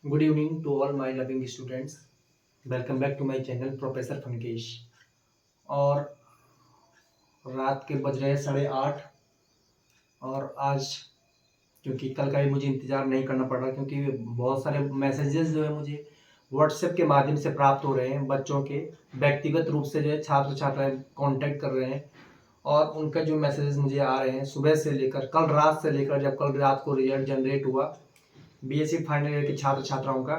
Good evening to all my loving students. Welcome back to my channel professor फनकेश। और रात के बज रहे हैं 8:30। और आज क्योंकि कल का भी मुझे इंतज़ार नहीं करना पड़ रहा, क्योंकि बहुत सारे मैसेजेस जो है मुझे व्हाट्सएप के माध्यम से प्राप्त हो रहे हैं। बच्चों के व्यक्तिगत रूप से जो है छात्र छात्राएं कांटेक्ट कर रहे हैं, और उनका जो मैसेजेस मुझे आ रहे हैं सुबह से लेकर कल रात से लेकर, जब कल रात को रिजल्ट जनरेट हुआ बीएससी फाइनल ईयर के छात्र छात्राओं का,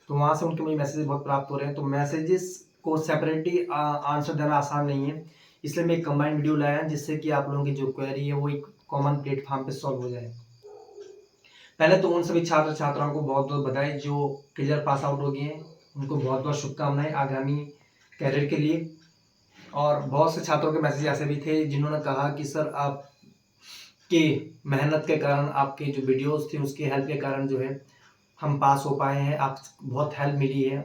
तो वहाँ से उनके मुझे मैसेजेस बहुत प्राप्त हो रहे हैं। तो मैसेजेस को सेपरेटली आंसर देना आसान नहीं है, इसलिए मैं एक कंबाइंड वीडियो लाया जिससे कि आप लोगों की जो क्वेरी है वो एक कॉमन प्लेटफॉर्म पे सॉल्व हो जाए। पहले तो उन सभी छात्र छात्राओं को बहुत बहुत बधाई जो क्लियर पास आउट हो गए हैं, उनको बहुत बहुत शुभकामनाएं आगामी कैरियर के लिए। और बहुत से छात्रों के मैसेज ऐसे भी थे जिन्होंने कहा कि सर आप के मेहनत के कारण, आपके जो वीडियोस थे उसकी हेल्प के कारण जो है हम पास हो पाए हैं, आप बहुत हेल्प मिली है,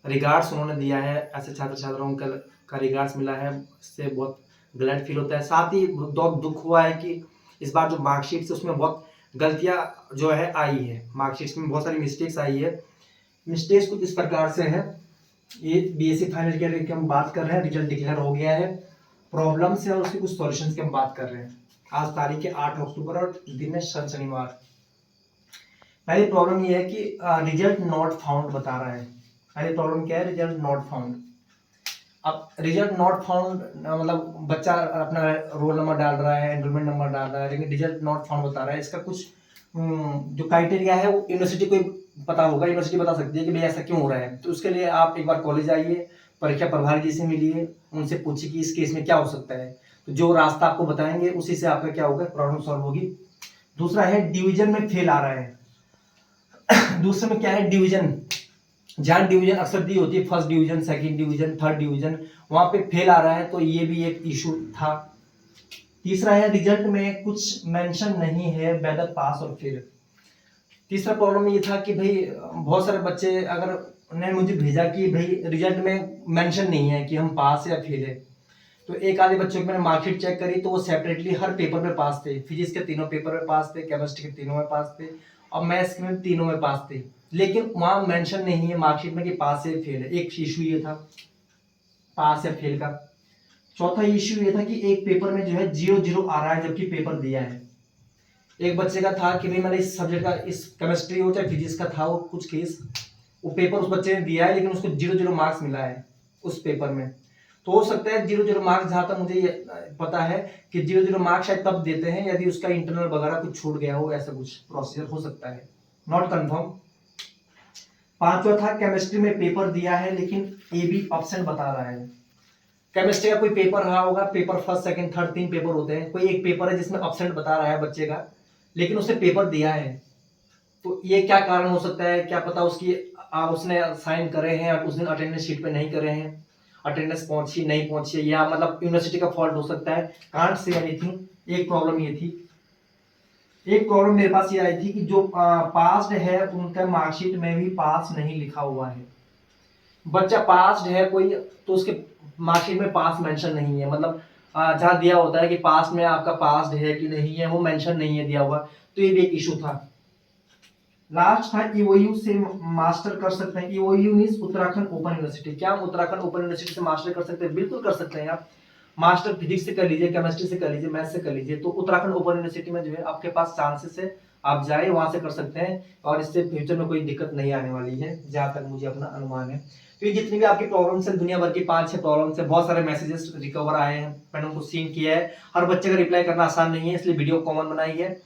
रिगार्ड्स उन्होंने दिया है। ऐसे छात्र छात्राओं का रिगार्ड्स मिला है, इससे बहुत ग्लैड फील होता है। साथ ही बहुत दुख हुआ है कि इस बार जो मार्कशीट है उसमें बहुत गलतियां जो है आई है, मार्कशीट में बहुत सारी मिस्टेक्स आई है। मिस्टेक्स कुछ इस प्रकार से है, ये बीएससी फाइनल ईयर की हम बात कर रहे हैं, रिजल्ट डिक्लेयर हो गया है, प्रॉब्लम से और उसके कुछ सॉल्यूशंस की हम बात कर रहे हैं। आज तारीख है 8 अक्टूबर और दिन है शनिवार। पहली प्रॉब्लम ये है कि रिजल्ट नॉट फाउंड बता रहा है। पहली प्रॉब्लम क्या है? Result not found. अब रिजल्ट नॉट फाउंड मतलब बच्चा अपना रोल नंबर डाल रहा है, एनरोलमेंट नंबर डाल रहा है, लेकिन रिजल्ट नॉट फाउंड बता रहा है। इसका कुछ जो क्राइटेरिया है वो यूनिवर्सिटी को पता होगा, यूनिवर्सिटी बता सकती है कि भाई ऐसा क्यों हो रहा है। तो उसके लिए आप एक बार कॉलेज आइए, परीक्षा प्रभारी जी से मिलिए, उनसे पूछिए कि इस केस में क्या हो सकता है। तो जो रास्ता आपको बताएंगे उसी से आपका क्या होगा, प्रॉब्लम सॉल्व होगी। दूसरा है डिवीजन में फेल आ रहा है। दूसरे में क्या है? डिवीजन, जहाँ डिवीजन अक्सर दी होती है, first division, second division, third division, वहां पे फेल आ रहा है, तो ये भी एक इशू था। तीसरा है रिजल्ट में कुछ मेंशन नहीं है वेदर पास और फेल। तीसरा प्रॉब्लम ये था कि भाई बहुत सारे बच्चे अगर ने मुझे भेजा कि भाई रिजल्ट में मेंशन नहीं है कि हम पास या फेल है। तो एक आधे बच्चों की मैंने मार्कशीट चेक करी तो वो सेपरेटली हर पेपर में पास थे। फिजिक्स के तीनों पेपर में पास थे, केमिस्ट्री के तीनों में पास थे, और मैथ्स के तीनों में पास थे, लेकिन वहां मेंशन नहीं है मार्कशीट में कि पास या फेल है। एक इशू ये था पास या फेल का। चौथा इशू ये था कि एक पेपर में जो है 0-0 आ रहा है जबकि पेपर दिया है। एक बच्चे का था कि भाई मैंने इस सब्जेक्ट का, इस केमिस्ट्री हो चाहे फिजिक्स का था वो कुछ केस, वो पेपर उस बच्चे ने दिया है लेकिन उसको 0-0 मार्क्स मिला है उस पेपर में। तो हो सकता है 0-0 मार्क्स, जहां तक मुझे पता है कि 0-0 मार्क्स शायद तब देते हैं यदि उसका इंटरनल वगैरह कुछ छूट गया हो, ऐसा कुछ प्रोसीजर हो सकता है, नॉट कंफर्म। पांचवा था केमिस्ट्री में पेपर दिया है लेकिन ए बी ऑप्शन बता रहा है। केमिस्ट्री का कोई पेपर रहा होगा, paper first second third 3 paper होते हैं, कोई एक पेपर है जिसमें ऑप्शन बता रहा है बच्चे का, लेकिन उसने पेपर दिया है। तो ये क्या कारण हो सकता है? क्या पता उसकी उसने साइन करे हैं और उस दिन अटेंडेंस शीट पे नहीं करे हैं, अटेंडेंस पहुंची नहीं पहुंची, या मतलब यूनिवर्सिटी का फॉल्ट हो सकता है, कांट से एनीथिंग। एक प्रॉब्लम ये थी। एक प्रॉब्लम मेरे पास ये आई थी कि जो पास्ड है उनका मार्कशीट में भी पास नहीं लिखा हुआ है। बच्चा पास्ड है कोई, तो उसके मार्कशीट में पास मेंशन नहीं है, मतलब जहाँ दिया होता है कि पास में आपका पास्ड है कि नहीं है वो मेंशन नहीं है दिया हुआ। तो ये भी एक इशू था। लास्ट था ईओयू से मास्टर कर सकते हैं। EOU means Uttarakhand open university. क्या हम उत्तराखंड ओपन यूनिवर्सिटी से मास्टर कर सकते हैं? बिल्कुल कर सकते हैं आप। मास्टर फिजिक्स से कर लीजिए, केमिस्ट्री से कर लीजिए, मैथ से कर लीजिए। तो उत्तराखंड ओपन यूनिवर्सिटी में जो है आपके पास चांसेस है, आप जाए वहां से कर सकते हैं, और इससे फ्यूचर में कोई दिक्कत नहीं आने वाली है, जहां तक मुझे अपना अनुमान है। तो ये जितनी भी आपकी प्रॉब्लम्स है, दुनिया भर की 5-6 प्रॉब्लम्स है, बहुत सारे मैसेजेस रिकवर आए हैं, मैंने उनको सीन किया है। हर बच्चे का रिप्लाई करना आसान नहीं है, इसलिए वीडियो कॉमन बनाई है।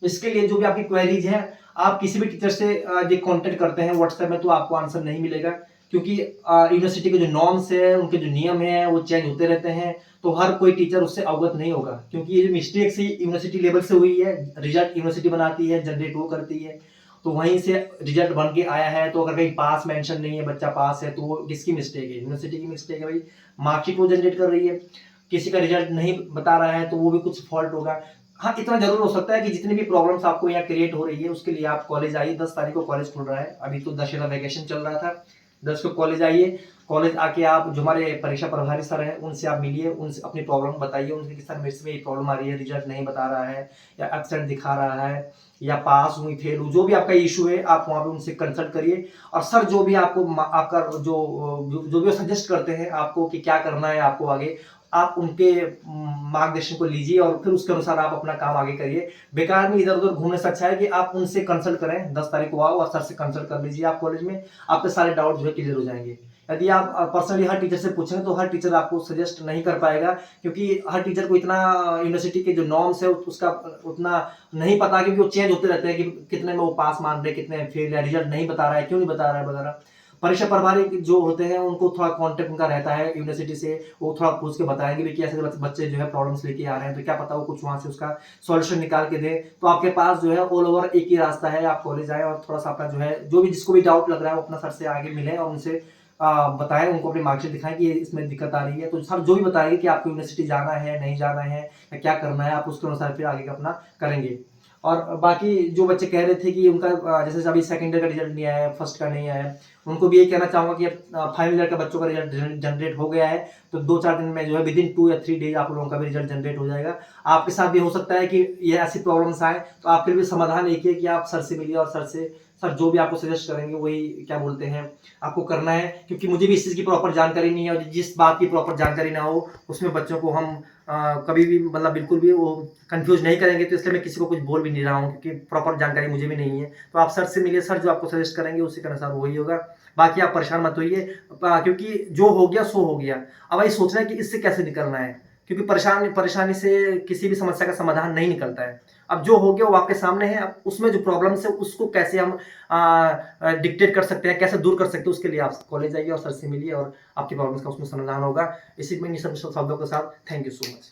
इसके लिए जो भी आपकी क्वेरीज है, आप किसी भी टीचर से ये कांटेक्ट करते हैं व्हाट्सएप में, तो आपको आंसर नहीं मिलेगा, क्योंकि यूनिवर्सिटी के जो नॉर्म्स है, उनके जो नियम है वो चेंज होते रहते हैं। तो हर कोई टीचर उससे अवगत नहीं होगा, क्योंकि ये जो मिस्टेक्स ही यूनिवर्सिटी लेवल से हुई है, रिजल्ट यूनिवर्सिटी बनाती है, जनरेट वो करती है, तो वहीं से रिजल्ट बन के आया है। तो अगर कहीं पास मेंशन नहीं है, बच्चा पास है, तो वो किसकी मिस्टेक है? यूनिवर्सिटी की मिस्टेक है भाई, मार्कशीट वो जनरेट कर रही है। किसी का रिजल्ट नहीं बता रहा है तो वो भी कुछ फॉल्ट होगा। हाँ, इतना जरूर हो सकता है कि जितनी भी प्रॉब्लम्स आपको यहाँ क्रिएट हो रही है उसके लिए आप कॉलेज आइए। 10 तारीख को कॉलेज खुल रहा है, अभी तो दशहरा वैकेशन चल रहा था, दर्शकों कॉलेज आइए, कॉलेज आके आप जो हमारे परीक्षा प्रभारी सर हैं उनसे आप मिलिए, उनसे अपनी प्रॉब्लम बताइए उनसे कि सर मेरे में ये प्रॉब्लम आ रही है, रिजल्ट नहीं बता रहा है या एब्सेंट दिखा रहा है या पास हुई फेल हुई, जो भी आपका इशू है आप वहाँ पे उनसे कंसल्ट करिए। और सर जो भी आपको आपका जो भी सजेस्ट करते हैं आपको कि क्या करना है आपको आगे, आप उनके मार्गदर्शन को लीजिए और फिर उसके अनुसार आप अपना काम आगे करिए। बेकार में इधर उधर घूमने से अच्छा है कि आप उनसे कंसल्ट करें। 10 तारीख को आओ और सर से कंसल्ट कर लीजिए आप कॉलेज में, आपके सारे डाउट जो है क्लियर हो जाएंगे। यदि आप पर्सनली हर टीचर से पूछेंगे तो हर टीचर आपको सजेस्ट नहीं कर पाएगा, क्योंकि हर टीचर को इतना यूनिवर्सिटी के जो नॉर्म्स है उसका उतना नहीं पता, क्योंकि वो चेंज होते रहते हैं कि कितने में वो पास मान रहे, कितने में फेल, या रिजल्ट नहीं बता रहा है, क्यों नहीं बता रहा है वगैरह। परीक्षा प्रभारी जो होते हैं उनको थोड़ा कांटेक्ट उनका रहता है यूनिवर्सिटी से, वो थोड़ा पूछ के बताएंगे भी कि ऐसे बच्चे जो है प्रॉब्लम्स लेके आ रहे हैं, तो क्या पता वो कुछ वहां से उसका सॉल्यूशन निकाल के दे। तो आपके पास जो है ऑल ओवर एक ही रास्ता है, आप कॉलेज आए और थोड़ा सा अपना जो है जो भी जिसको भी डाउट लग रहा है वो अपना सर से आगे मिले और उनसे बताएं, उनको अपनी मार्कशीट दिखाएं कि इसमें दिक्कत आ रही है, तो सर जो भी बताएंगे कि आपको यूनिवर्सिटी जाना है नहीं जाना है या क्या करना है, आप उसके अनुसार फिर आगे का अपना करेंगे। और बाकी जो बच्चे कह रहे थे कि उनका जैसे अभी सेकेंड ईयर का रिजल्ट नहीं आया है, फर्स्ट का नहीं आया है, उनको भी यही कहना चाहूंगा कि फाइनल ईयर का बच्चों का रिजल्ट जनरेट हो गया है, तो 2-4 दिन में जो है विदिन 2 या 3 डेज आप लोगों का भी रिजल्ट जनरेट हो जाएगा। आपके साथ भी हो सकता है कि ये ऐसी प्रॉब्लम्स आए, तो आपके लिए भी समाधान एक है कि आप सर से मिलिए और सर जो भी आपको सजेस्ट करेंगे वही क्या बोलते हैं आपको करना है, क्योंकि मुझे भी इस चीज़ की प्रॉपर जानकारी नहीं है, और जिस बात की प्रॉपर जानकारी ना हो उसमें बच्चों को हम कभी भी मतलब बिल्कुल भी वो कंफ्यूज नहीं करेंगे, तो इसलिए मैं किसी को कुछ बोल भी नहीं रहा हूँ, क्योंकि प्रॉपर जानकारी मुझे भी नहीं है। तो आप सर से मिलिए, सर जो आपको सजेस्ट करेंगे उसी के अनुसार वही होगा। बाकी आप परेशान मत होइए, क्योंकि जो हो गया सो हो गया। अब वही सोचना है कि इससे कैसे निकलना है, क्योंकि परेशानी से किसी भी समस्या का समाधान नहीं निकलता है। अब जो हो गया वो आपके सामने है, अब उसमें जो प्रॉब्लम्स है उसको कैसे हम डिक्टेट कर सकते हैं, कैसे दूर कर सकते हैं, उसके लिए आप कॉलेज आइए और सर से मिलिए और आपकी प्रॉब्लम्स का उसमें समाधान होगा। इसी में सब शब्दों के साथ थैंक यू सो मच।